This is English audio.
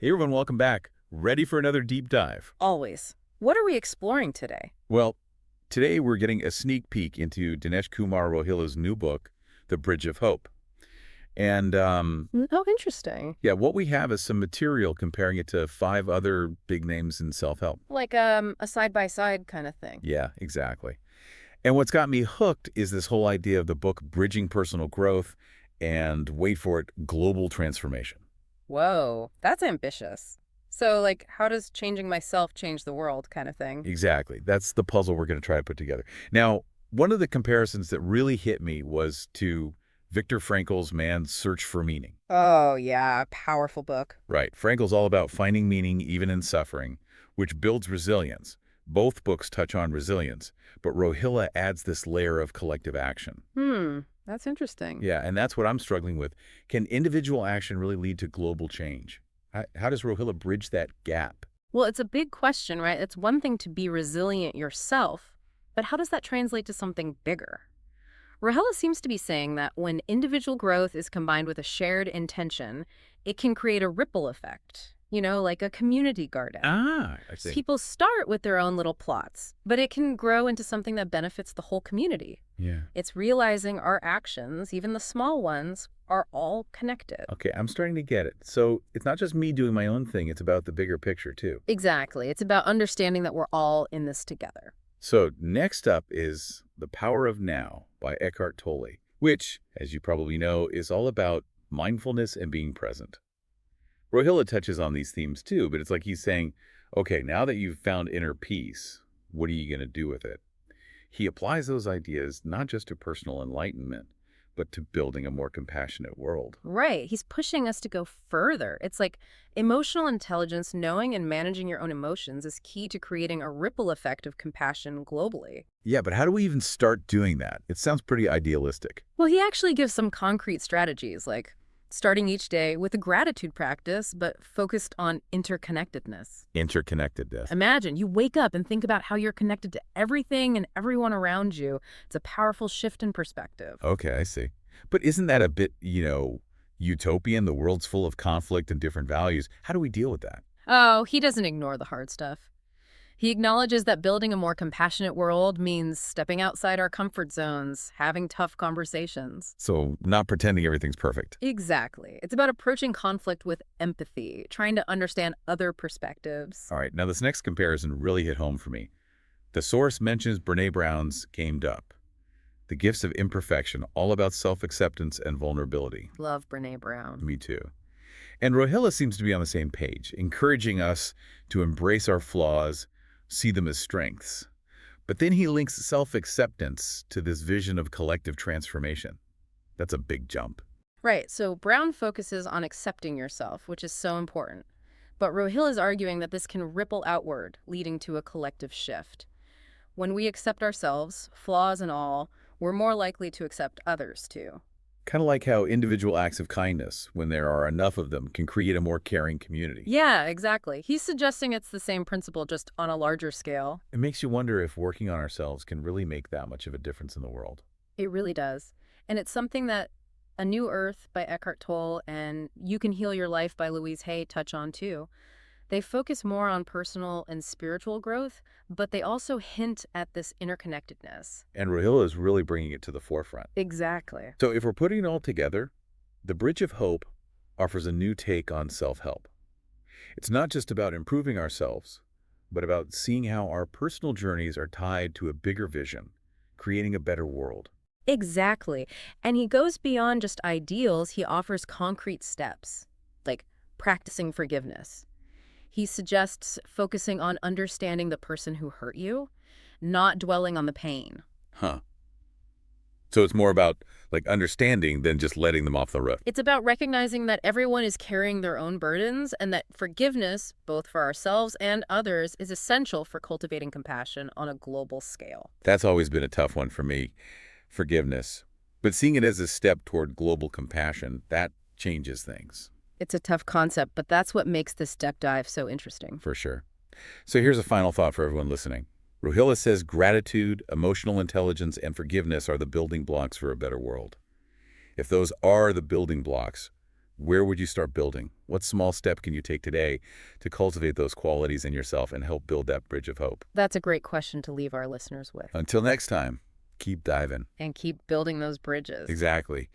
Hey everyone, welcome back. Ready for another deep dive? Always. What are we exploring today? Well, today we're getting a sneak peek into Dinesh Kumar Rohilla's new book, The Bridge of Hope. And Oh, interesting. yeah, what we have is some material comparing it to 5 other big names in self-help. Like a side-by-side kind of thing. Yeah, exactly. And what's got me hooked is this whole idea of the book bridging personal growth and, wait for it, global transformation. Whoa, that's ambitious. So, like, how does changing myself change the world kind of thing? Exactly. That's the puzzle we're going to try to put together. Now, one of the comparisons that really hit me was to Viktor Frankl's Man's Search for Meaning. Oh, yeah, powerful book. Right. Frankl's all about finding meaning even in suffering, which builds resilience. Both books touch on resilience, but Rohilla adds this layer of collective action. That's interesting. Yeah, and that's what I'm struggling with. Can individual action really lead to global change? How does Rohilla bridge that gap? Well, it's a big question, right? It's one thing to be resilient yourself, but how does that translate to something bigger? Rahela seems to be saying that when individual growth is combined with a shared intention, it can create a ripple effect, like a community garden. Ah, I see. People start with their own little plots, but it can grow into something that benefits the whole community. Yeah. It's realizing our actions, even the small ones, are all connected. Okay, I'm starting to get it. So it's not just me doing my own thing, it's about the bigger picture too. Exactly. It's about understanding that we're all in this together. So next up is The Power of Now by Eckhart Tolle, which, as you probably know, is all about mindfulness and being present. Rohilla touches on these themes too, but it's like he's saying, okay, now that you've found inner peace, what are you going to do with it? He applies those ideas not just to personal enlightenment, but to building a more compassionate world. Right. He's pushing us to go further. It's like emotional intelligence, knowing and managing your own emotions is key to creating a ripple effect of compassion globally. Yeah, but how do we even start doing that? It sounds pretty idealistic. Well, he actually gives some concrete strategies, like starting each day with a gratitude practice, but focused on interconnectedness. Interconnectedness. Imagine you wake up and think about how you're connected to everything and everyone around you. It's a powerful shift in perspective. Okay, I see. But isn't that a bit, utopian? The world's full of conflict and different values. How do we deal with that? Oh, he doesn't ignore the hard stuff. He acknowledges that building a more compassionate world means stepping outside our comfort zones, having tough conversations. So not pretending everything's perfect. Exactly. It's about approaching conflict with empathy, trying to understand other perspectives. All right, now this next comparison really hit home for me. The source mentions Brene Brown's Gamed Up, The Gifts of Imperfection, all about self-acceptance and vulnerability. Love Brene Brown. Me too. And Rohilla seems to be on the same page, encouraging us to embrace our flaws, see them as strengths. But then he links self-acceptance to this vision of collective transformation. That's a big jump. Right, so Brown focuses on accepting yourself, which is so important. But Rohilla is arguing that this can ripple outward, leading to a collective shift. When we accept ourselves, flaws and all, we're more likely to accept others too. Kind of like how individual acts of kindness, when there are enough of them, can create a more caring community. Yeah, exactly. He's suggesting it's the same principle, just on a larger scale. It makes you wonder if working on ourselves can really make that much of a difference in the world. It really does. And it's something that A New Earth by Eckhart Tolle and You Can Heal Your Life by Louise Hay touch on too. They focus more on personal and spiritual growth, but they also hint at this interconnectedness. And Rohilla is really bringing it to the forefront. Exactly. So if we're putting it all together, The Bridge of Hope offers a new take on self-help. It's not just about improving ourselves, but about seeing how our personal journeys are tied to a bigger vision, creating a better world. Exactly. And he goes beyond just ideals, he offers concrete steps, like practicing forgiveness. He suggests focusing on understanding the person who hurt you, not dwelling on the pain. Huh. So it's more about understanding than just letting them off the hook. It's about recognizing that everyone is carrying their own burdens and that forgiveness, both for ourselves and others, is essential for cultivating compassion on a global scale. That's always been a tough one for me, forgiveness. But seeing it as a step toward global compassion, that changes things. It's a tough concept, but that's what makes this deep dive so interesting. For sure. So here's a final thought for everyone listening. Rohilla says gratitude, emotional intelligence, and forgiveness are the building blocks for a better world. If those are the building blocks, Where would you start building? What small step can you take today to cultivate those qualities in yourself and help build that bridge of hope? That's a great question to leave our listeners with. Until next time, keep diving. And keep building those bridges. Exactly.